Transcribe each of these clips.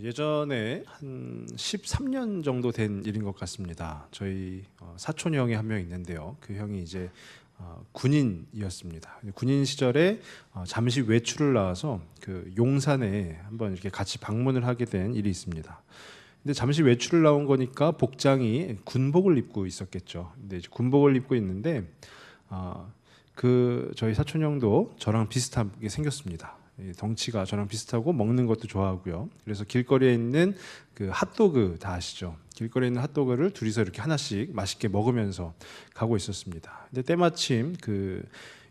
예전에 한 13년 정도 된 일인 것 같습니다. 저희 사촌 형이 한 명 있는데요. 그 형이 이제 군인이었습니다. 군인 시절에 잠시 외출을 나와서 그 용산에 한번 이렇게 같이 방문을 하게 된 일이 있습니다. 근데 잠시 외출을 나온 거니까 복장이 군복을 입고 있었겠죠. 근데 이제 군복을 입고 있는데 그 저희 사촌 형도 저랑 비슷하게 생겼습니다. 덩치가 저랑 비슷하고 먹는 것도 좋아하고요. 그래서 길거리에 있는 그 핫도그 다 아시죠? 길거리에 있는 핫도그를 둘이서 이렇게 하나씩 맛있게 먹으면서 가고 있었습니다. 근데 때마침 그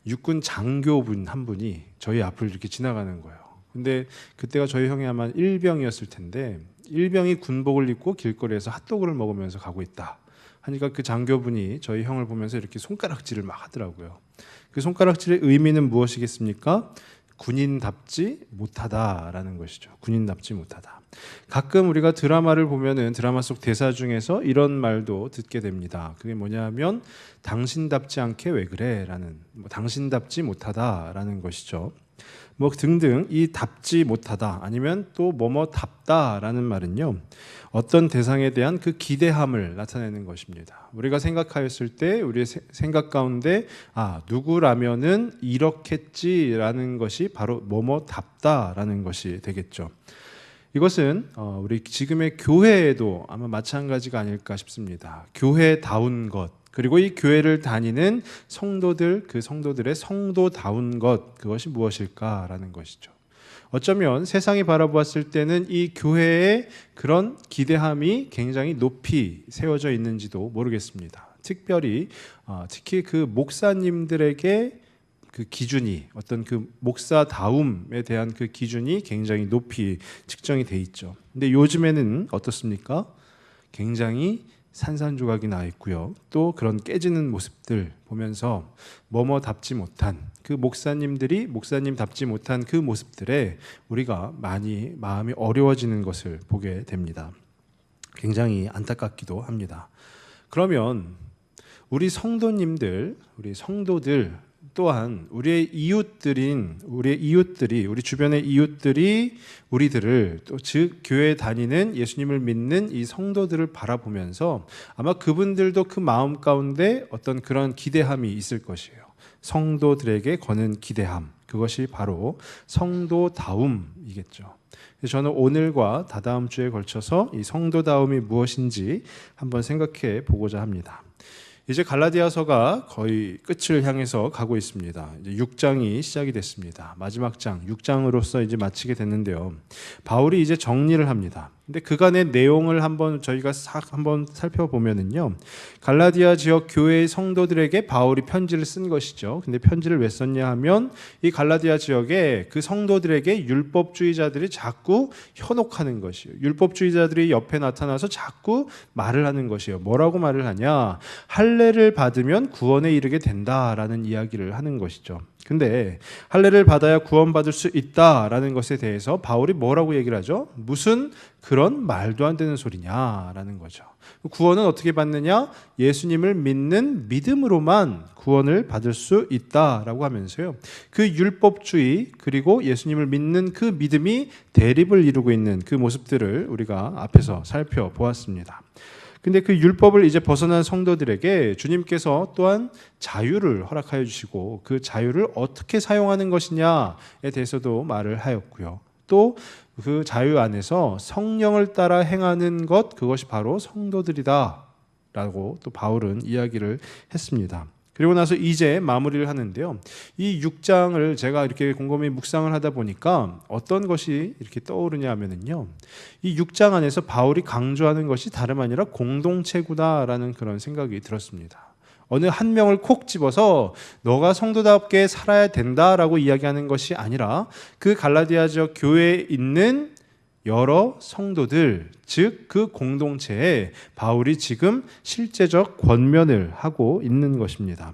육군 장교분 한 분이 저희 앞을 이렇게 지나가는 거예요. 근데 그때가 저희 형이 아마 일병이었을 텐데 일병이 군복을 입고 길거리에서 핫도그를 먹으면서 가고 있다 하니까 그 장교분이 저희 형을 보면서 이렇게 손가락질을 막 하더라고요. 그 손가락질의 의미는 무엇이겠습니까? 군인답지 못하다라는 것이죠. 군인답지 못하다. 가끔 우리가 드라마를 보면은 드라마 속 대사 중에서 이런 말도 듣게 됩니다. 그게 뭐냐면 당신답지 않게 왜 그래라는, 당신답지 못하다라는 것이죠. 뭐 등등 이 답지 못하다 아니면 또 뭐뭐답다라는 말은요, 어떤 대상에 대한 그 기대함을 나타내는 것입니다. 우리가 생각하였을 때 우리의 생각 가운데 누구라면은 이렇겠지라는 것이 바로 뭐뭐답다라는 것이 되겠죠. 이것은 우리 지금의 교회에도 아마 마찬가지가 아닐까 싶습니다. 교회다운 것, 그리고 이 교회를 다니는 성도들, 그 성도들의 성도다운 것, 그것이 무엇일까라는 것이죠. 어쩌면 세상이 바라보았을 때는 이 교회의 그런 기대함이 굉장히 높이 세워져 있는지도 모르겠습니다. 특히 그 목사님들에게 그 기준이, 어떤 그 목사다움에 대한 그 기준이 굉장히 높이 측정이 돼 있죠. 근데 요즘에는 어떻습니까? 굉장히 산산조각이 나 있고요. 또 그런 깨지는 모습들 보면서 뭐뭐답지 못한 그 목사님들이 목사님답지 못한 그 모습들에 우리가 많이 마음이 어려워지는 것을 보게 됩니다. 굉장히 안타깝기도 합니다. 그러면 우리 성도님들, 우리 성도들 또한 우리의 이웃들이, 우리 주변의 이웃들이 우리들을, 또 즉 교회에 다니는 예수님을 믿는 이 성도들을 바라보면서 아마 그분들도 그 마음 가운데 어떤 그런 기대함이 있을 것이에요. 성도들에게 거는 기대함, 그것이 바로 성도다움이겠죠. 저는 오늘과 다다음 주에 걸쳐서 이 성도다움이 무엇인지 한번 생각해 보고자 합니다. 이제 갈라디아서가 거의 끝을 향해서 가고 있습니다. 이제 6장이 시작이 됐습니다. 마지막 장, 6장으로서 이제 마치게 됐는데요. 바울이 이제 정리를 합니다. 근데 그간의 내용을 저희가 한번 살펴보면은요, 갈라디아 지역 교회의 성도들에게 바울이 편지를 쓴 것이죠. 근데 편지를 왜 썼냐 하면 이 갈라디아 지역에 그 성도들에게 율법주의자들이 자꾸 현혹하는 것이에요. 율법주의자들이 옆에 나타나서 자꾸 말을 하는 것이에요. 뭐라고 말을 하냐? 할례를 받으면 구원에 이르게 된다라는 이야기를 하는 것이죠. 근데 할례를 받아야 구원받을 수 있다라는 것에 대해서 바울이 뭐라고 얘기를 하죠? 무슨 그런 말도 안 되는 소리냐라는 거죠. 구원은 어떻게 받느냐? 예수님을 믿는 믿음으로만 구원을 받을 수 있다라고 하면서요, 그 율법주의 그리고 예수님을 믿는 그 믿음이 대립을 이루고 있는 그 모습들을 우리가 앞에서 살펴보았습니다. 근데 그 율법을 이제 벗어난 성도들에게 주님께서 또한 자유를 허락하여 주시고 그 자유를 어떻게 사용하는 것이냐에 대해서도 말을 하였고요. 또 그 자유 안에서 성령을 따라 행하는 것, 그것이 바로 성도들이다 라고 또 바울은 이야기를 했습니다. 그리고 나서 이제 마무리를 하는데요. 이 6장을 제가 이렇게 곰곰이 묵상을 하다 보니까 어떤 것이 이렇게 떠오르냐 하면은요, 이 6장 안에서 바울이 강조하는 것이 다름 아니라 공동체구나라는 그런 생각이 들었습니다. 어느 한 명을 콕 집어서 너가 성도답게 살아야 된다라고 이야기하는 것이 아니라 그 갈라디아 지역 교회에 있는 여러 성도들, 즉 그 공동체에 바울이 지금 실제적 권면을 하고 있는 것입니다.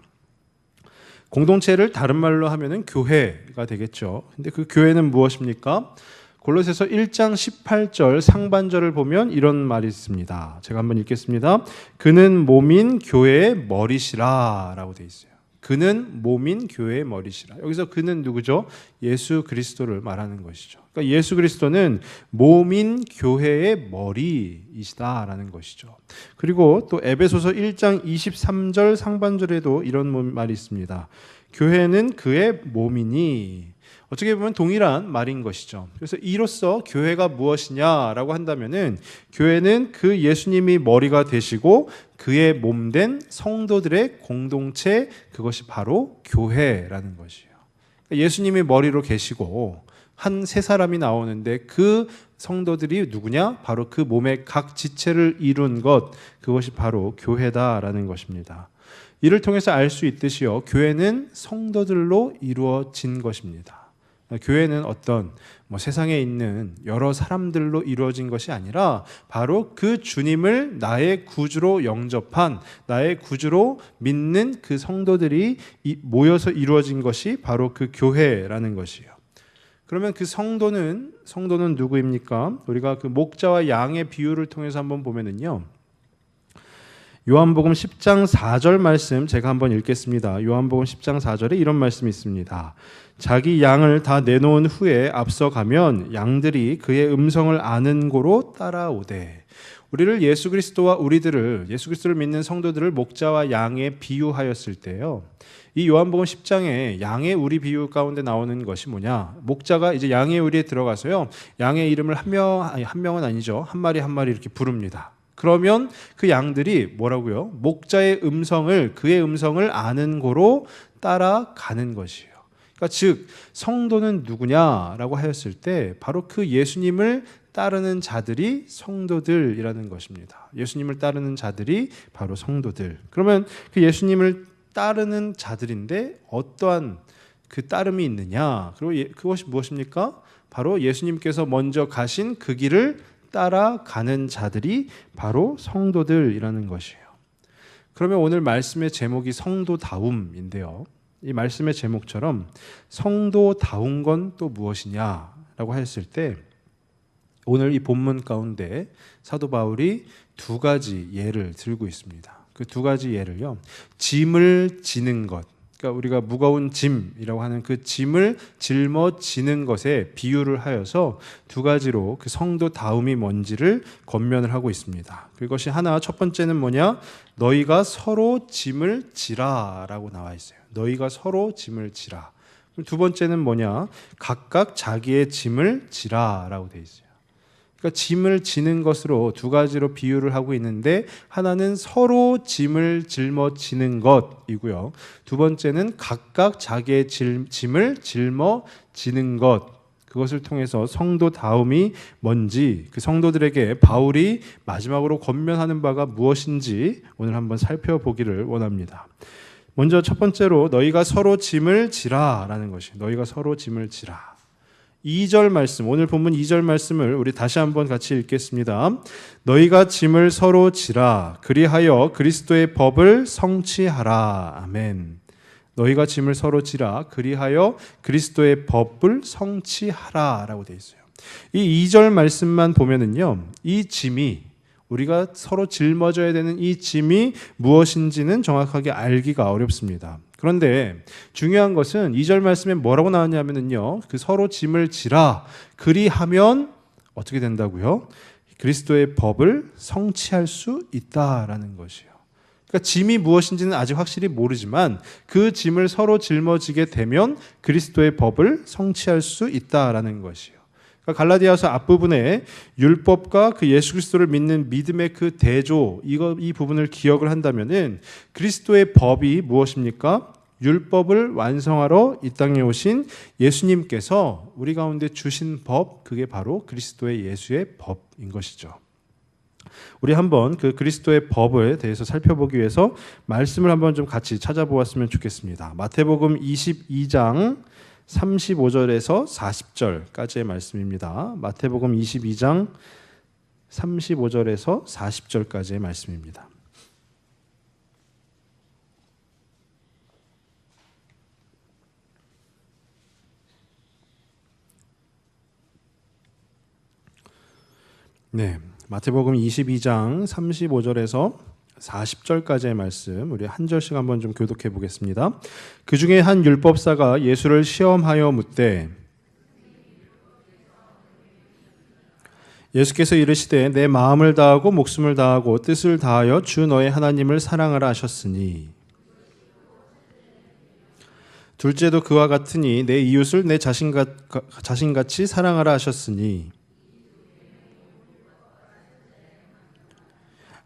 공동체를 다른 말로 하면은 교회가 되겠죠. 근데 그 교회는 무엇입니까? 골로새서 1장 18절 상반절을 보면 이런 말이 있습니다. 제가 한번 읽겠습니다. 그는 몸인 교회의 머리시라 라고 되어 있어요. 그는 몸인 교회의 머리시라. 여기서 그는 누구죠? 예수 그리스도를 말하는 것이죠. 그러니까 예수 그리스도는 몸인 교회의 머리이시다라는 것이죠. 그리고 또 에베소서 1장 23절 상반절에도 이런 말이 있습니다. 교회는 그의 몸이니. 어떻게 보면 동일한 말인 것이죠. 그래서 이로써 교회가 무엇이냐라고 한다면은 교회는 그 예수님이 머리가 되시고 그의 몸된 성도들의 공동체, 그것이 바로 교회라는 것이에요. 예수님이 머리로 계시고 한 세 사람이 나오는데 그 성도들이 누구냐? 바로 그 몸의 각 지체를 이룬 것, 그것이 바로 교회다라는 것입니다. 이를 통해서 알 수 있듯이요, 교회는 성도들로 이루어진 것입니다. 교회는 어떤 세상에 있는 여러 사람들로 이루어진 것이 아니라 바로 그 주님을 나의 구주로 영접한, 나의 구주로 믿는 그 성도들이 모여서 이루어진 것이 바로 그 교회라는 것이에요. 그러면 그 성도는 누구입니까? 우리가 그 목자와 양의 비유를 통해서 한번 보면은요, 요한복음 10장 4절 말씀 제가 한번 읽겠습니다. 요한복음 10장 4절에 이런 말씀이 있습니다. 자기 양을 다 내놓은 후에 앞서가면 양들이 그의 음성을 아는 고로 따라오되. 우리를 예수 그리스도를 믿는 성도들을 목자와 양에 비유하였을 때요, 이 요한복음 10장에 양의 우리 비유 가운데 나오는 것이 뭐냐? 목자가 이제 양의 우리에 들어가서요, 양의 이름을 한 명은 아니죠, 한 마리 한 마리 이렇게 부릅니다. 그러면 그 양들이 뭐라고요? 목자의 음성을, 그의 음성을 아는 고로 따라가는 것이에요. 그러니까 즉 성도는 누구냐라고 하였을 때 바로 그 예수님을 따르는 자들이 성도들이라는 것입니다. 예수님을 따르는 자들이 바로 성도들. 그러면 그 예수님을 따르는 자들인데 어떠한 그 따름이 있느냐? 그리고 그것이 무엇입니까? 바로 예수님께서 먼저 가신 그 길을 따라가는 자들이 바로 성도들이라는 것이에요. 그러면 오늘 말씀의 제목이 성도다움인데요, 이 말씀의 제목처럼 성도다운 건 또 무엇이냐라고 했을 때 오늘 이 본문 가운데 사도 바울이 두 가지 예를 들고 있습니다. 그 두 가지 예를요, 짐을 지는 것, 그러니까 우리가 무거운 짐이라고 하는 그 짐을 짊어지는 것에 비유를 하여서 두 가지로 그 성도다움이 뭔지를 권면을 하고 있습니다. 그것이 첫 번째는 뭐냐? 너희가 서로 짐을 지라라고 나와 있어요. 너희가 서로 짐을 지라. 두 번째는 뭐냐? 각각 자기의 짐을 지라라고 되어 있어요. 그러니까 짐을 지는 것으로 두 가지로 비유를 하고 있는데, 하나는 서로 짐을 짊어지는 것이고요, 두 번째는 각각 자기의 짐을 짊어지는 것, 그것을 통해서 성도다움이 뭔지, 그 성도들에게 바울이 마지막으로 권면하는 바가 무엇인지 오늘 한번 살펴보기를 원합니다. 먼저 첫 번째로 너희가 서로 짐을 지라라는 것이, 너희가 서로 짐을 지라. 2절 말씀, 오늘 본문 2절 말씀을 우리 다시 한번 같이 읽겠습니다. 너희가 짐을 서로 지라, 그리하여 그리스도의 법을 성취하라. 아멘. 너희가 짐을 서로 지라, 그리하여 그리스도의 법을 성취하라 라고 되어 있어요. 이 2절 말씀만 보면은요, 이 짐이, 우리가 서로 짊어져야 되는 이 짐이 무엇인지는 정확하게 알기가 어렵습니다. 그런데 중요한 것은 2절 말씀에 뭐라고 나왔냐면요, 그 서로 짐을 지라, 그리하면 어떻게 된다고요? 그리스도의 법을 성취할 수 있다라는 것이에요. 그러니까 짐이 무엇인지는 아직 확실히 모르지만 그 짐을 서로 짊어지게 되면 그리스도의 법을 성취할 수 있다라는 것이에요. 그러니까 갈라디아서 앞부분에 율법과 그 예수 그리스도를 믿는 믿음의 그 대조, 이 부분을 기억을 한다면은 그리스도의 법이 무엇입니까? 율법을 완성하러 이 땅에 오신 예수님께서 우리 가운데 주신 법, 그게 바로 그리스도의 예수의 법인 것이죠. 우리 한번 그 그리스도의 법에 대해서 살펴보기 위해서 말씀을 한번 좀 같이 찾아보았으면 좋겠습니다. 마태복음 22장 35절에서 40절까지의 말씀입니다. 마태복음 22장 35절에서 40절까지의 말씀입니다. 네, 마태복음 22장 35절에서 40절까지의 말씀 우리 한 절씩 한번 좀 교독해 보겠습니다. 그 중에 한 율법사가 예수를 시험하여 묻되 예수께서 이르시되 내 마음을 다하고 목숨을 다하고 뜻을 다하여 주 너의 하나님을 사랑하라 하셨으니 둘째도 그와 같으니 내 이웃을 내 자신같이 사랑하라 하셨으니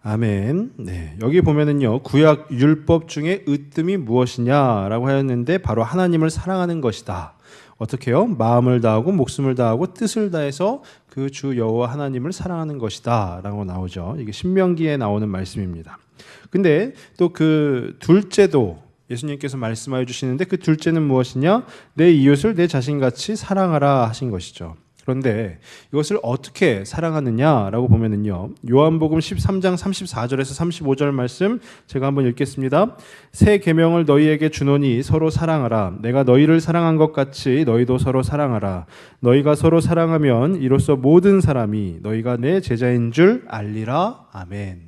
아멘. 네, 여기 보면은요 구약 율법 중에 으뜸이 무엇이냐라고 하였는데 바로 하나님을 사랑하는 것이다. 어떻게요? 마음을 다하고 목숨을 다하고 뜻을 다해서 그 주 여호와 하나님을 사랑하는 것이다 라고 나오죠. 이게 신명기에 나오는 말씀입니다. 근데 또 그 둘째도 예수님께서 말씀하여 주시는데 그 둘째는 무엇이냐? 내 이웃을 내 자신같이 사랑하라 하신 것이죠. 그런데 이것을 어떻게 사랑하느냐라고 보면은요. 요한복음 13장 34절에서 35절 말씀 제가 한번 읽겠습니다. 새 계명을 너희에게 주노니 서로 사랑하라. 내가 너희를 사랑한 것 같이 너희도 서로 사랑하라. 너희가 서로 사랑하면 이로써 모든 사람이 너희가 내 제자인 줄 알리라. 아멘.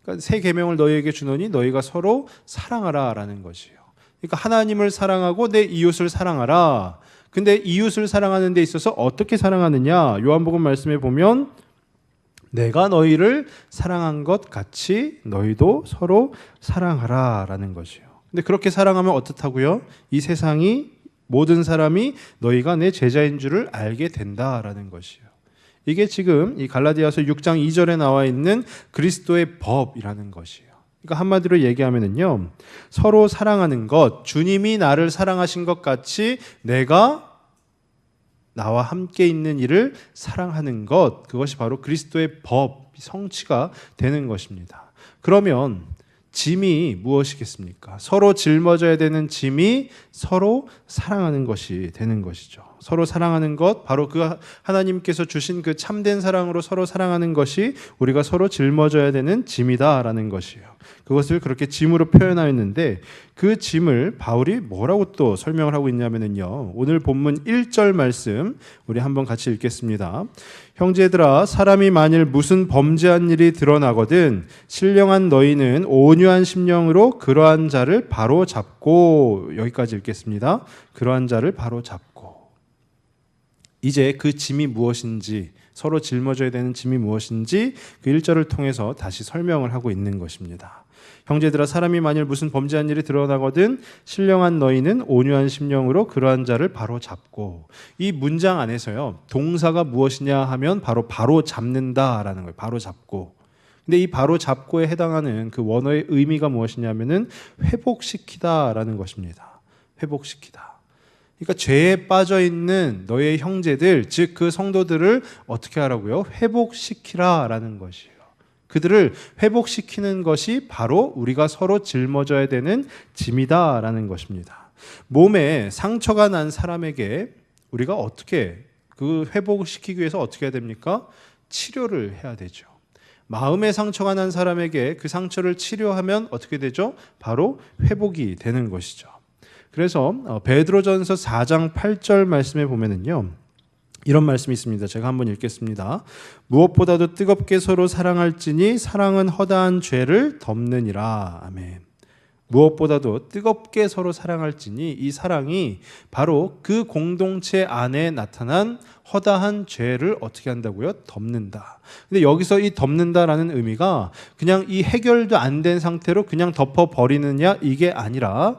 그러니까 새 계명을 너희에게 주노니 너희가 서로 사랑하라라는 것이에요. 그러니까 하나님을 사랑하고 내 이웃을 사랑하라. 근데 이웃을 사랑하는 데 있어서 어떻게 사랑하느냐? 요한복음 말씀에 보면 내가 너희를 사랑한 것 같이 너희도 서로 사랑하라라는 것이에요. 근데 그렇게 사랑하면 어떻다고요? 이 세상이 모든 사람이 너희가 내 제자인 줄을 알게 된다라는 것이에요. 이게 지금 이 갈라디아서 6장 2절에 나와 있는 그리스도의 법이라는 것이에요. 그러니까 한마디로 얘기하면은요, 서로 사랑하는 것, 주님이 나를 사랑하신 것 같이 내가 나와 함께 있는 이를 사랑하는 것, 그것이 바로 그리스도의 법, 성취가 되는 것입니다. 그러면 짐이 무엇이겠습니까? 서로 짊어져야 되는 짐이 서로 사랑하는 것이 되는 것이죠. 서로 사랑하는 것, 바로 그 하나님께서 주신 그 참된 사랑으로 서로 사랑하는 것이 우리가 서로 짊어져야 되는 짐이다라는 것이에요. 그것을 그렇게 짐으로 표현하였는데 그 짐을 바울이 뭐라고 또 설명을 하고 있냐면요. 오늘 본문 1절 말씀 우리 한번 같이 읽겠습니다. 형제들아 사람이 만일 무슨 범죄한 일이 드러나거든 신령한 너희는 온유한 심령으로 그러한 자를 바로 잡고, 여기까지 읽겠습니다. 그러한 자를 바로 잡고. 이제 그 짐이 무엇인지, 서로 짊어져야 되는 짐이 무엇인지 그 1절을 통해서 다시 설명을 하고 있는 것입니다. 형제들아 사람이 만일 무슨 범죄한 일이 드러나거든 신령한 너희는 온유한 심령으로 그러한 자를 바로 잡고. 이 문장 안에서요 동사가 무엇이냐 하면 바로 잡는다라는 거예요. 바로 잡고. 근데 이 바로 잡고에 해당하는 그 원어의 의미가 무엇이냐면은 회복시키다라는 것입니다. 회복시키다. 그러니까 죄에 빠져 있는 너의 형제들, 즉 그 성도들을 어떻게 하라고요? 회복시키라라는 것이에요. 그들을 회복시키는 것이 바로 우리가 서로 짊어져야 되는 짐이다라는 것입니다. 몸에 상처가 난 사람에게 우리가 어떻게 그 회복시키기 위해서 어떻게 해야 됩니까? 치료를 해야 되죠. 마음에 상처가 난 사람에게 그 상처를 치료하면 어떻게 되죠? 바로 회복이 되는 것이죠. 그래서 베드로전서 4장 8절 말씀에 보면은요. 이런 말씀이 있습니다. 제가 한번 읽겠습니다. 무엇보다도 뜨겁게 서로 사랑할지니 사랑은 허다한 죄를 덮느니라. 아멘. 무엇보다도 뜨겁게 서로 사랑할지니 이 사랑이 바로 그 공동체 안에 나타난 허다한 죄를 어떻게 한다고요? 덮는다. 근데 여기서 이 덮는다라는 의미가 그냥 이 해결도 안 된 상태로 그냥 덮어버리느냐 이게 아니라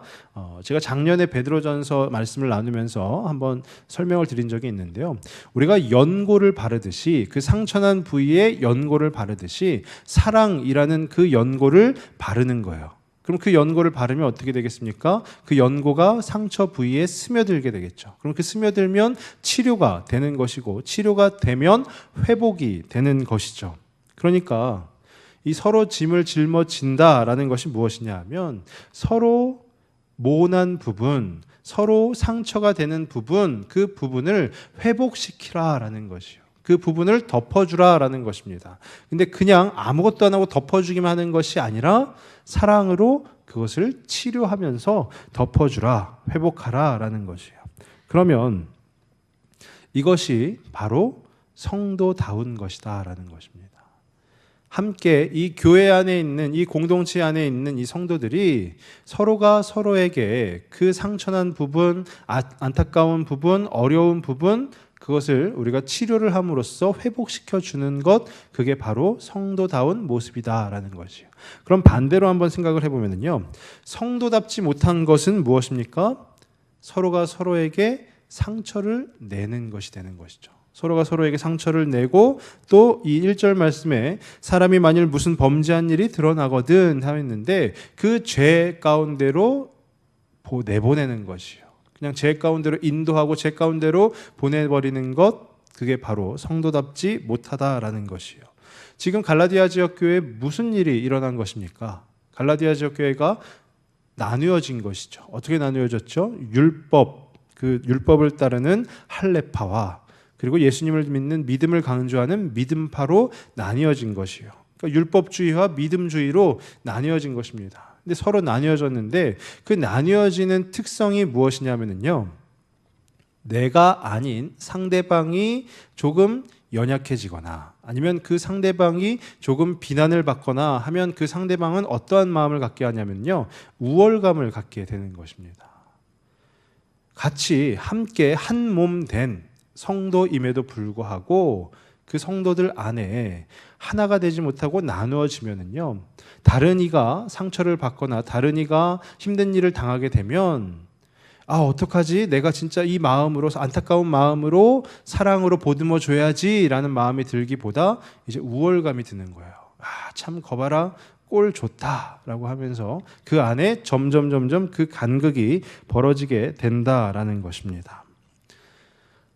제가 작년에 베드로전서 말씀을 나누면서 한번 설명을 드린 적이 있는데요. 우리가 연고를 바르듯이 그 상처난 부위에 연고를 바르듯이 사랑이라는 그 연고를 바르는 거예요. 그럼 그 연고를 바르면 어떻게 되겠습니까? 그 연고가 상처 부위에 스며들게 되겠죠. 그럼 그 스며들면 치료가 되는 것이고 치료가 되면 회복이 되는 것이죠. 그러니까 이 서로 짐을 짊어진다라는 것이 무엇이냐 하면 서로 모난 부분, 서로 상처가 되는 부분, 그 부분을 회복시키라라는 것이요. 그 부분을 덮어주라라는 것입니다. 근데 그냥 아무것도 안 하고 덮어주기만 하는 것이 아니라 사랑으로 그것을 치료하면서 덮어주라, 회복하라라는 것이에요. 그러면 이것이 바로 성도다운 것이다라는 것입니다. 함께 이 교회 안에 있는 이 공동체 안에 있는 이 성도들이 서로가 서로에게 그 상처난 부분, 안타까운 부분, 어려운 부분, 그것을 우리가 치료를 함으로써 회복시켜 주는 것, 그게 바로 성도다운 모습이다라는 것이에요. 그럼 반대로 한번 생각을 해보면요, 성도답지 못한 것은 무엇입니까? 서로가 서로에게 상처를 내는 것이 되는 것이죠. 서로가 서로에게 상처를 내고, 또 이 1절 말씀에 사람이 만일 무슨 범죄한 일이 드러나거든 하였는데 그 죄 가운데로 내보내는 것이요, 그냥 죄 가운데로 인도하고 죄 가운데로 보내버리는 것, 그게 바로 성도답지 못하다라는 것이요. 지금 갈라디아 지역 교회에 무슨 일이 일어난 것입니까? 갈라디아 지역 교회가 나누어진 것이죠. 어떻게 나누어졌죠? 그 율법을 따르는 할례파와, 그리고 예수님을 믿는 믿음을 강조하는 믿음파로 나뉘어진 것이요. 그러니까 율법주의와 믿음주의로 나뉘어진 것입니다. 근데 서로 나뉘어졌는데 그 나뉘어지는 특성이 무엇이냐면요, 내가 아닌 상대방이 조금 연약해지거나 아니면 그 상대방이 조금 비난을 받거나 하면 그 상대방은 어떠한 마음을 갖게 하냐면요, 우월감을 갖게 되는 것입니다. 같이 함께 한 몸 된 성도임에도 불구하고 그 성도들 안에 하나가 되지 못하고 나누어지면은요, 다른 이가 상처를 받거나 다른 이가 힘든 일을 당하게 되면 어떡하지? 내가 진짜 이 마음으로, 안타까운 마음으로 사랑으로 보듬어 줘야지라는 마음이 들기보다 이제 우월감이 드는 거예요. 참 거봐라, 꼴 좋다라고 하면서 그 안에 점점 그 간극이 벌어지게 된다라는 것입니다.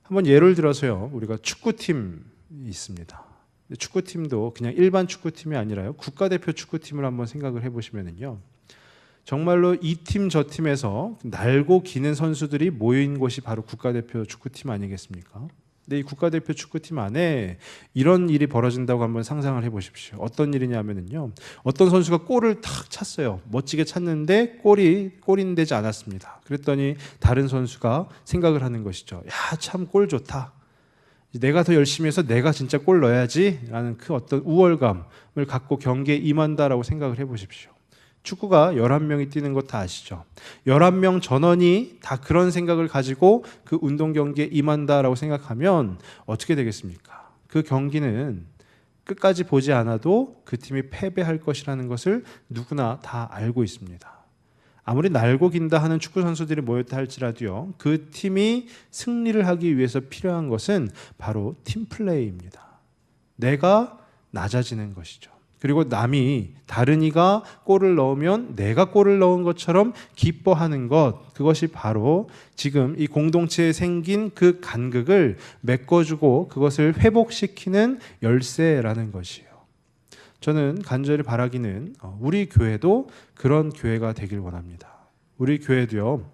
한번 예를 들어서요, 우리가 축구팀이 있습니다. 축구팀도 그냥 일반 축구팀이 아니라요, 국가대표 축구팀을 한번 생각을 해보시면은요, 정말로 이 팀 저 팀에서 날고 기는 선수들이 모인 곳이 바로 국가대표 축구팀 아니겠습니까? 근데 이 국가대표 축구팀 안에 이런 일이 벌어진다고 한번 상상을 해보십시오. 어떤 일이냐면요, 어떤 선수가 골을 탁 찼어요. 멋지게 찼는데 골이 되지 않았습니다. 그랬더니 다른 선수가 생각을 하는 것이죠. 야, 참 골 좋다. 내가 더 열심히 해서 내가 진짜 골 넣어야지 라는 그 어떤 우월감을 갖고 경기에 임한다라고 생각을 해보십시오. 축구가 11명이 뛰는 것 다 아시죠? 11명 전원이 다 그런 생각을 가지고 그 운동 경기에 임한다라고 생각하면 어떻게 되겠습니까? 그 경기는 끝까지 보지 않아도 그 팀이 패배할 것이라는 것을 누구나 다 알고 있습니다. 아무리 날고 긴다 하는 축구 선수들이 모였다 할지라도요, 그 팀이 승리를 하기 위해서 필요한 것은 바로 팀플레이입니다. 내가 낮아지는 것이죠. 그리고 다른 이가 골을 넣으면 내가 골을 넣은 것처럼 기뻐하는 것, 그것이 바로 지금 이 공동체에 생긴 그 간극을 메꿔주고 그것을 회복시키는 열쇠라는 것이에요. 저는 간절히 바라기는 우리 교회도 그런 교회가 되길 원합니다. 우리 교회도요,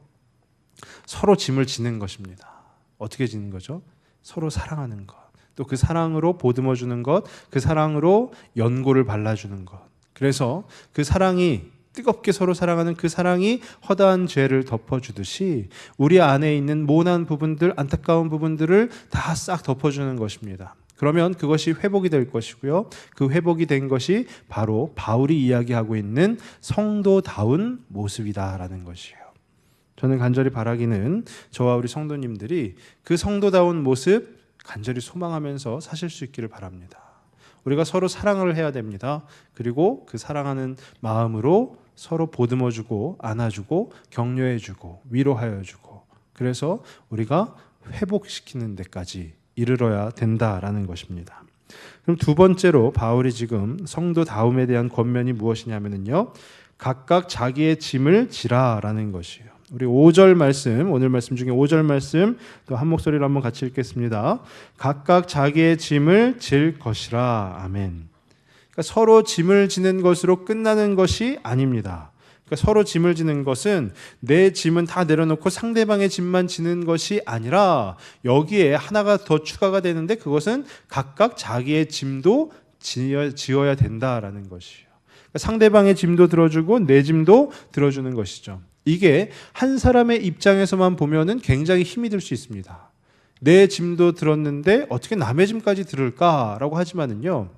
서로 짐을 지는 것입니다. 어떻게 지는 거죠? 서로 사랑하는 것. 또 그 사랑으로 보듬어 주는 것, 그 사랑으로 연고를 발라주는 것. 그래서 그 사랑이, 뜨겁게 서로 사랑하는 그 사랑이 허다한 죄를 덮어주듯이 우리 안에 있는 모난 부분들, 안타까운 부분들을 다 싹 덮어주는 것입니다. 그러면 그것이 회복이 될 것이고요, 그 회복이 된 것이 바로 바울이 이야기하고 있는 성도다운 모습이다라는 것이에요. 저는 간절히 바라기는 저와 우리 성도님들이 그 성도다운 모습 간절히 소망하면서 사실 수 있기를 바랍니다. 우리가 서로 사랑을 해야 됩니다. 그리고 그 사랑하는 마음으로 서로 보듬어주고 안아주고 격려해주고 위로하여주고, 그래서 우리가 회복시키는 데까지 이르러야 된다라는 것입니다. 그럼 두 번째로 바울이 지금 성도다움에 대한 권면이 무엇이냐면요, 각각 자기의 짐을 지라라는 것이에요. 우리 5절 말씀, 오늘 말씀 중에 5절 말씀 또 한 목소리로 한번 같이 읽겠습니다. 각각 자기의 짐을 질 것이라. 아멘. 그러니까 서로 짐을 지는 것으로 끝나는 것이 아닙니다. 그러니까 서로 짐을 지는 것은 내 짐은 다 내려놓고 상대방의 짐만 지는 것이 아니라 여기에 하나가 더 추가가 되는데, 그것은 각각 자기의 짐도 지어야 된다라는 것이에요. 그러니까 상대방의 짐도 들어주고 내 짐도 들어주는 것이죠. 이게 한 사람의 입장에서만 보면은 굉장히 힘이 들 수 있습니다. 내 짐도 들었는데 어떻게 남의 짐까지 들을까라고 하지만은요,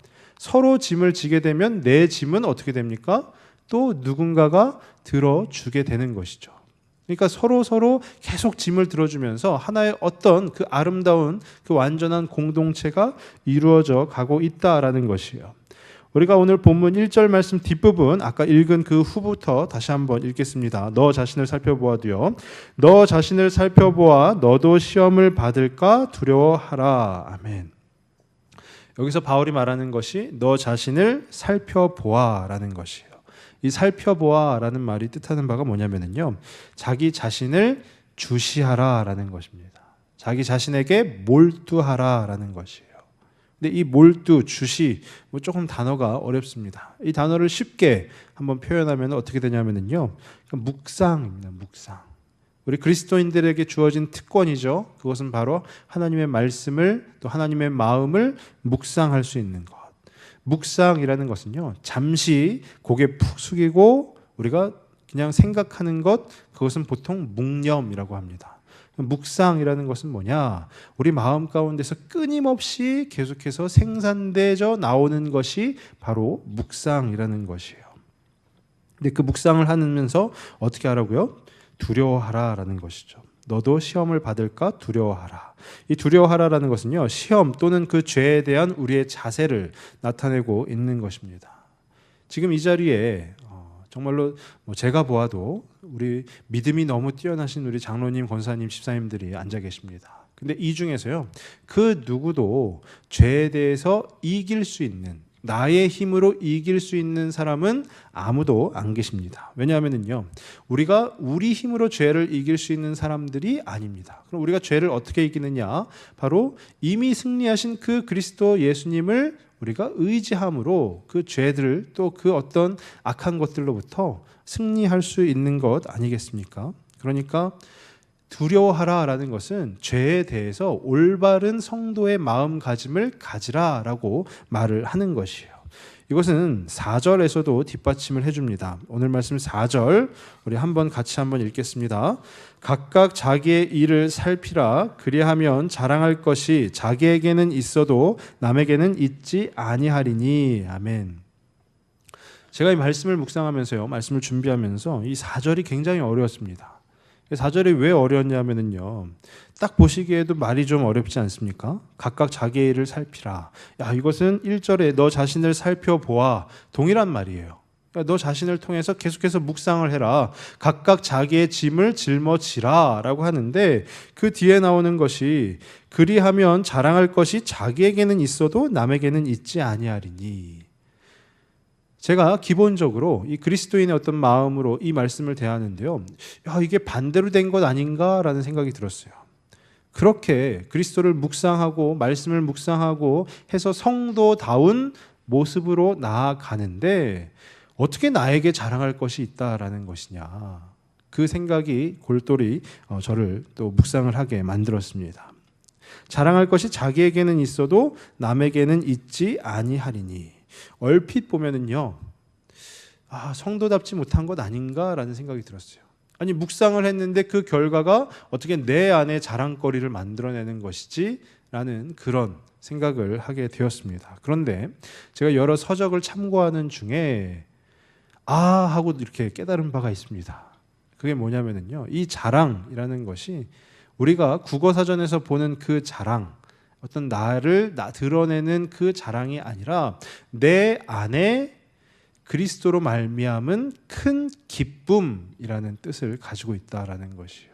서로 짐을 지게 되면 내 짐은 어떻게 됩니까? 또 누군가가 들어주게 되는 것이죠. 그러니까 서로 계속 짐을 들어주면서 하나의 어떤 그 아름다운 그 완전한 공동체가 이루어져 가고 있다라는 것이에요. 우리가 오늘 본문 1절 말씀 뒷부분 아까 읽은 그 후부터 다시 한번 읽겠습니다. 너 자신을 살펴보아도요. 너 자신을 살펴보아 너도 시험을 받을까 두려워하라. 아멘. 여기서 바울이 말하는 것이 너 자신을 살펴보아라는 것이에요. 이 살펴보아라는 말이 뜻하는 바가 뭐냐면요. 자기 자신을 주시하라라는 것입니다. 자기 자신에게 몰두하라라는 것이에요. 근데 이 몰두, 주시 조금 단어가 어렵습니다. 이 단어를 쉽게 한번 표현하면 어떻게 되냐면요. 묵상입니다. 묵상. 우리 그리스도인들에게 주어진 특권이죠. 그것은 바로 하나님의 말씀을 또 하나님의 마음을 묵상할 수 있는 것. 묵상이라는 것은요. 잠시 고개 푹 숙이고 우리가 그냥 생각하는 것, 그것은 보통 묵념이라고 합니다. 묵상이라는 것은 뭐냐? 우리 마음 가운데서 끊임없이 계속해서 생산되어 나오는 것이 바로 묵상이라는 것이에요. 근데 그 묵상을 하면서 어떻게 하라고요? 두려워하라라는 것이죠. 너도 시험을 받을까 두려워하라. 이 두려워하라라는 것은요, 시험 또는 그 죄에 대한 우리의 자세를 나타내고 있는 것입니다. 지금 이 자리에 정말로 제가 보아도 우리 믿음이 너무 뛰어나신 우리 장로님, 권사님, 집사님들이 앉아 계십니다. 근데 이 중에서요, 그 누구도 죄에 대해서 이길 수 있는, 나의 힘으로 이길 수 있는 사람은 아무도 안 계십니다. 왜냐하면요, 우리가 우리 힘으로 죄를 이길 수 있는 사람들이 아닙니다. 그럼 우리가 죄를 어떻게 이기느냐? 바로 이미 승리하신 그 그리스도 예수님을 우리가 의지함으로 그 죄들 또 그 어떤 악한 것들로부터 승리할 수 있는 것 아니겠습니까? 그러니까 두려워하라라는 것은 죄에 대해서 올바른 성도의 마음가짐을 가지라라고 말을 하는 것이에요. 이것은 4절에서도 뒷받침을 해줍니다. 오늘 말씀 4절 우리 같이 한번 읽겠습니다. 각각 자기의 일을 살피라. 그리하면 자랑할 것이 자기에게는 있어도 남에게는 있지 아니하리니. 아멘. 제가 이 말씀을 묵상하면서요, 말씀을 준비하면서 이 4절이 굉장히 어려웠습니다. 4절이 왜 어려웠냐면요, 딱 보시기에도 말이 좀 어렵지 않습니까? 각각 자기의 일을 살피라. 이것은 1절에 너 자신을 살펴보아 동일한 말이에요. 너 자신을 통해서 계속해서 묵상을 해라. 각각 자기의 짐을 짊어지라 라고 하는데, 그 뒤에 나오는 것이 그리하면 자랑할 것이 자기에게는 있어도 남에게는 있지 아니하리니. 제가 기본적으로 이 그리스도인의 어떤 마음으로 이 말씀을 대하는데요, 이게 반대로 된 것 아닌가라는 생각이 들었어요. 그렇게 그리스도를 묵상하고 말씀을 묵상하고 해서 성도다운 모습으로 나아가는데 어떻게 나에게 자랑할 것이 있다라는 것이냐, 그 생각이 골똘히 저를 또 묵상을 하게 만들었습니다. 자랑할 것이 자기에게는 있어도 남에게는 있지 아니하리니. 얼핏 보면은요, 성도답지 못한 것 아닌가라는 생각이 들었어요. 아니, 묵상을 했는데 그 결과가 어떻게 내 안에 자랑거리를 만들어내는 것이지? 라는 그런 생각을 하게 되었습니다. 그런데 제가 여러 서적을 참고하는 중에 하고 이렇게 깨달은 바가 있습니다. 그게 뭐냐면요, 이 자랑이라는 것이 우리가 국어사전에서 보는 그 자랑, 어떤 나를 드러내는 그 자랑이 아니라 내 안에 그리스도로 말미암은 큰 기쁨이라는 뜻을 가지고 있다라는 것이에요.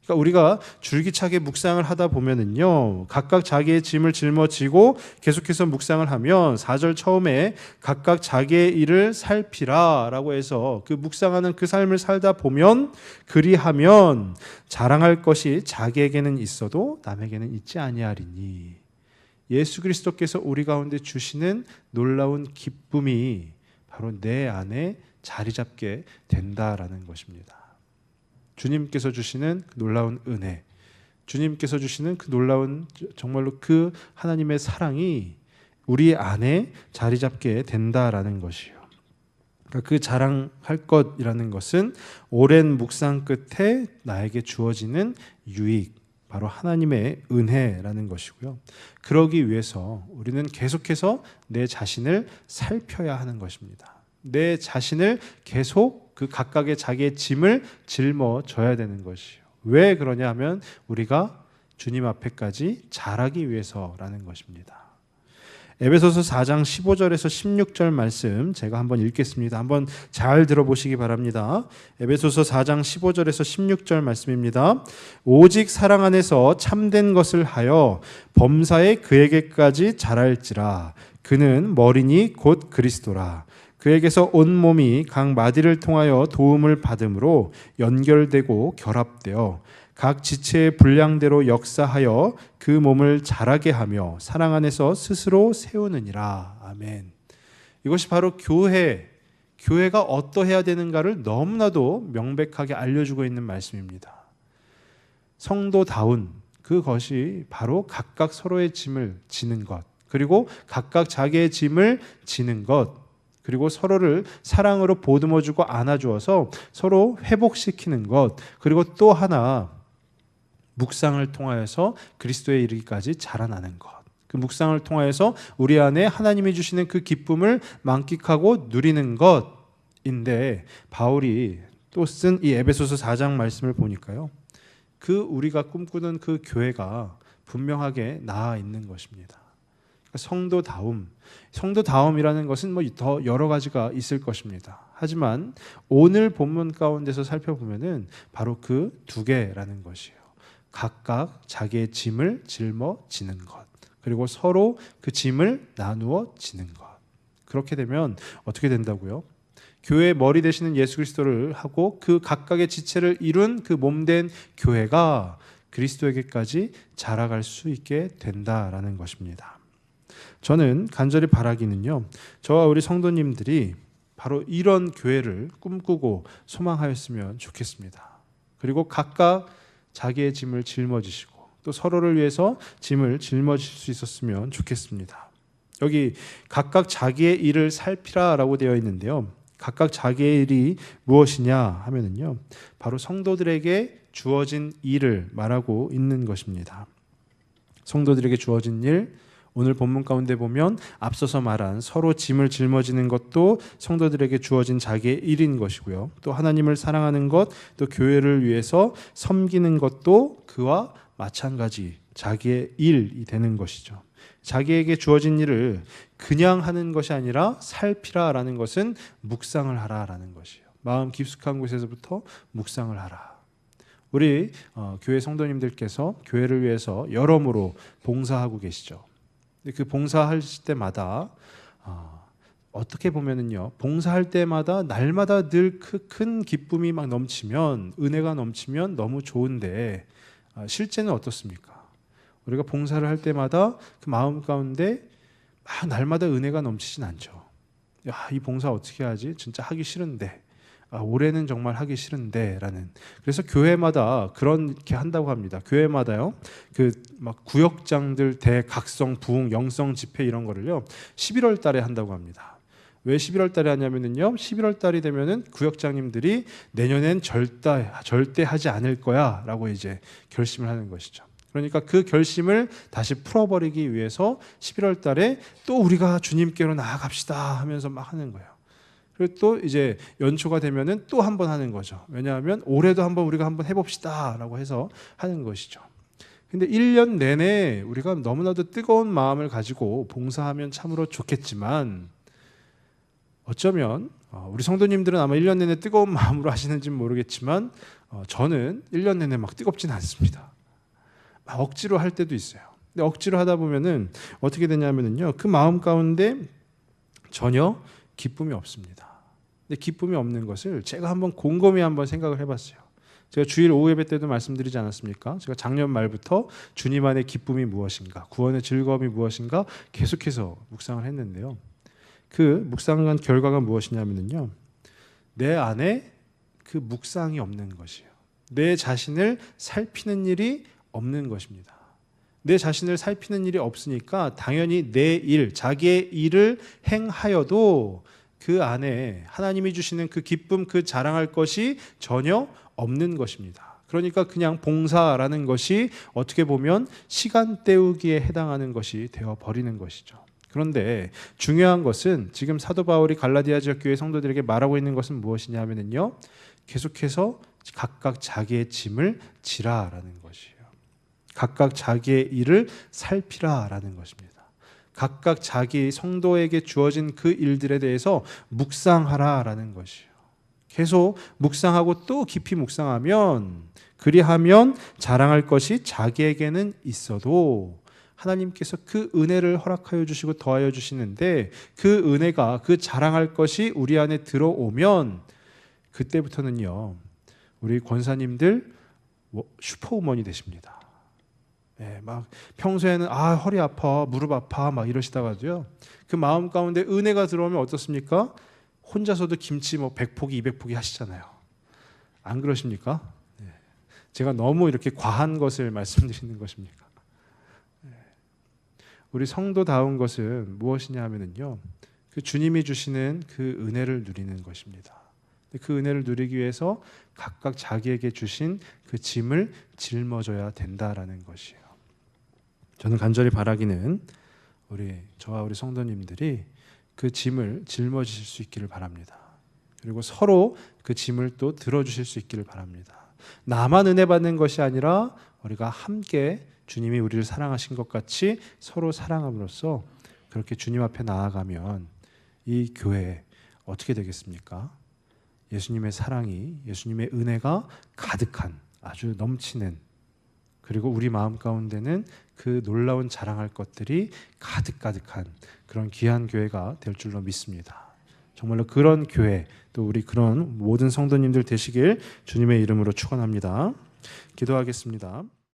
그러니까 우리가 줄기차게 묵상을 하다 보면은요, 각각 자기의 짐을 짊어지고 계속해서 묵상을 하면 4절 처음에 각각 자기의 일을 살피라라고 해서 그 묵상하는 그 삶을 살다 보면 그리하면 자랑할 것이 자기에게는 있어도 남에게는 있지 아니하리니. 예수 그리스도께서 우리 가운데 주시는 놀라운 기쁨이 바로 내 안에 자리 잡게 된다라는 것입니다. 주님께서 주시는 그 놀라운 은혜, 주님께서 주시는 그 놀라운 정말로 그 하나님의 사랑이 우리 안에 자리 잡게 된다라는 것이요. 그러니까 그 자랑할 것이라는 것은 오랜 묵상 끝에 나에게 주어지는 유익, 바로 하나님의 은혜라는 것이고요. 그러기 위해서 우리는 계속해서 내 자신을 살펴야 하는 것입니다. 내 자신을 계속 그 각각의 자기의 짐을 짊어져야 되는 것이요. 왜 그러냐 하면 우리가 주님 앞에까지 자라기 위해서라는 것입니다. 에베소서 4장 15절에서 16절 말씀 제가 한번 읽겠습니다. 한번 잘 들어보시기 바랍니다. 에베소서 4장 15절에서 16절 말씀입니다. 오직 사랑 안에서 참된 것을 하여 범사에 그에게까지 자랄지라. 그는 머리니 곧 그리스도라. 그에게서 온 몸이 각 마디를 통하여 도움을 받음으로 연결되고 결합되어 각 지체의 분량대로 역사하여 그 몸을 자라게 하며 사랑 안에서 스스로 세우느니라. 아멘. 이것이 바로 교회가 어떠해야 되는가를 너무나도 명백하게 알려주고 있는 말씀입니다. 성도다운 그것이 바로 각각 서로의 짐을 지는 것, 그리고 각각 자기의 짐을 지는 것, 그리고 서로를 사랑으로 보듬어주고 안아주어서 서로 회복시키는 것, 그리고 또 하나 묵상을 통하여서 그리스도에 이르기까지 자라나는 것. 그 묵상을 통하여서 우리 안에 하나님이 주시는 그 기쁨을 만끽하고 누리는 것인데, 바울이 또 쓴 이 에베소서 4장 말씀을 보니까요, 그 우리가 꿈꾸는 그 교회가 분명하게 나아 있는 것입니다. 성도다움이라는 것은 뭐 더 여러 가지가 있을 것입니다. 하지만 오늘 본문 가운데서 살펴보면은 바로 그 두 개라는 것이에요. 각각 자기의 짐을 짊어지는 것, 그리고 서로 그 짐을 나누어 지는 것. 그렇게 되면 어떻게 된다고요? 교회의 머리 되시는 예수 그리스도를 하고 그 각각의 지체를 이룬 그 몸된 교회가 그리스도에게까지 자라갈 수 있게 된다라는 것입니다. 저는 간절히 바라기는요, 저와 우리 성도님들이 바로 이런 교회를 꿈꾸고 소망하였으면 좋겠습니다. 그리고 각각 자기의 짐을 짊어지시고 또 서로를 위해서 짐을 짊어질 수 있었으면 좋겠습니다. 여기 각각 자기의 일을 살피라라고 되어 있는데요, 각각 자기의 일이 무엇이냐 하면은요, 바로 성도들에게 주어진 일을 말하고 있는 것입니다. 성도들에게 주어진 일, 오늘 본문 가운데 보면 앞서서 말한 서로 짐을 짊어지는 것도 성도들에게 주어진 자기의 일인 것이고요. 또 하나님을 사랑하는 것, 또 교회를 위해서 섬기는 것도 그와 마찬가지 자기의 일이 되는 것이죠. 자기에게 주어진 일을 그냥 하는 것이 아니라 살피라라는 것은 묵상을 하라라는 것이에요. 마음 깊숙한 곳에서부터 묵상을 하라. 우리 교회 성도님들께서 교회를 위해서 여러모로 봉사하고 계시죠. 그 봉사하실 때마다 어떻게 보면은요, 봉사할 때마다 날마다 늘 큰 기쁨이 막 넘치면, 은혜가 넘치면 너무 좋은데 실제는 어떻습니까? 우리가 봉사를 할 때마다 그 마음 가운데 막 날마다 은혜가 넘치진 않죠. 야, 이 봉사 어떻게 하지? 진짜 하기 싫은데. 올해는 정말 하기 싫은데 라는. 그래서 교회마다 그렇게 한다고 합니다. 교회마다요, 그 막 구역장들 대각성 부흥 영성 집회 이런 거를요 11월 달에 한다고 합니다. 왜 11월 달에 하냐면은요, 11월 달이 되면은 구역장님들이 내년엔 절대 하지 않을 거야 라고 이제 결심을 하는 것이죠. 그러니까 그 결심을 다시 풀어버리기 위해서 11월 달에 또 우리가 주님께로 나아갑시다 하면서 막 하는 거예요. 그리고 또 이제 연초가 되면은 또 한 번 하는 거죠. 왜냐하면 올해도 우리가 한번 해봅시다라고 해서 하는 것이죠. 근데 1년 내내 우리가 너무나도 뜨거운 마음을 가지고 봉사하면 참으로 좋겠지만, 어쩌면 우리 성도님들은 아마 1년 내내 뜨거운 마음으로 하시는지는 모르겠지만 저는 1년 내내 막 뜨겁진 않습니다. 막 억지로 할 때도 있어요. 근데 억지로 하다 보면은 어떻게 되냐면은요, 그 마음 가운데 전혀 기쁨이 없습니다. 근데 기쁨이 없는 것을 제가 곰곰이 생각을 해봤어요. 제가 주일 오후 예배 때도 말씀드리지 않았습니까? 제가 작년 말부터 주님 안의 기쁨이 무엇인가, 구원의 즐거움이 무엇인가 계속해서 묵상을 했는데요. 그 묵상한 결과가 무엇이냐면요, 내 안에 그 묵상이 없는 것이에요. 내 자신을 살피는 일이 없는 것입니다. 내 자신을 살피는 일이 없으니까 당연히 내 일, 자기의 일을 행하여도 그 안에 하나님이 주시는 그 기쁨, 그 자랑할 것이 전혀 없는 것입니다. 그러니까 그냥 봉사라는 것이 어떻게 보면 시간 때우기에 해당하는 것이 되어 버리는 것이죠. 그런데 중요한 것은 지금 사도 바울이 갈라디아 지역 교회 성도들에게 말하고 있는 것은 무엇이냐 하면요, 계속해서 각각 자기의 짐을 지라라는 것이에요. 각각 자기의 일을 살피라라는 것입니다. 각각 자기 성도에게 주어진 그 일들에 대해서 묵상하라라는 것이에요. 계속 묵상하고 또 깊이 묵상하면, 그리하면 자랑할 것이 자기에게는 있어도 하나님께서 그 은혜를 허락하여 주시고 더하여 주시는데, 그 은혜가, 그 자랑할 것이 우리 안에 들어오면 그때부터는요, 우리 권사님들 슈퍼우먼이 되십니다. 네, 막 평소에는 허리 아파, 무릎 아파 막 이러시다가도요, 그 마음 가운데 은혜가 들어오면 어떻습니까? 혼자서도 김치 100포기, 200포기 하시잖아요. 안 그러십니까? 네. 제가 너무 이렇게 과한 것을 말씀드리는 것입니까? 네. 우리 성도다운 것은 무엇이냐 하면요, 그 주님이 주시는 그 은혜를 누리는 것입니다. 그 은혜를 누리기 위해서 각각 자기에게 주신 그 짐을 짊어져야 된다라는 것이에요. 저는 간절히 바라기는 저와 우리 성도님들이 그 짐을 짊어지실 수 있기를 바랍니다. 그리고 서로 그 짐을 또 들어주실 수 있기를 바랍니다. 나만 은혜 받는 것이 아니라 우리가 함께 주님이 우리를 사랑하신 것 같이 서로 사랑함으로써 그렇게 주님 앞에 나아가면 이 교회 어떻게 되겠습니까? 예수님의 사랑이, 예수님의 은혜가 가득한, 아주 넘치는, 그리고 우리 마음 가운데는 그 놀라운 자랑할 것들이 가득가득한 그런 귀한 교회가 될 줄로 믿습니다. 정말로 그런 교회, 또 우리 그런 모든 성도님들 되시길 주님의 이름으로 축원합니다. 기도하겠습니다.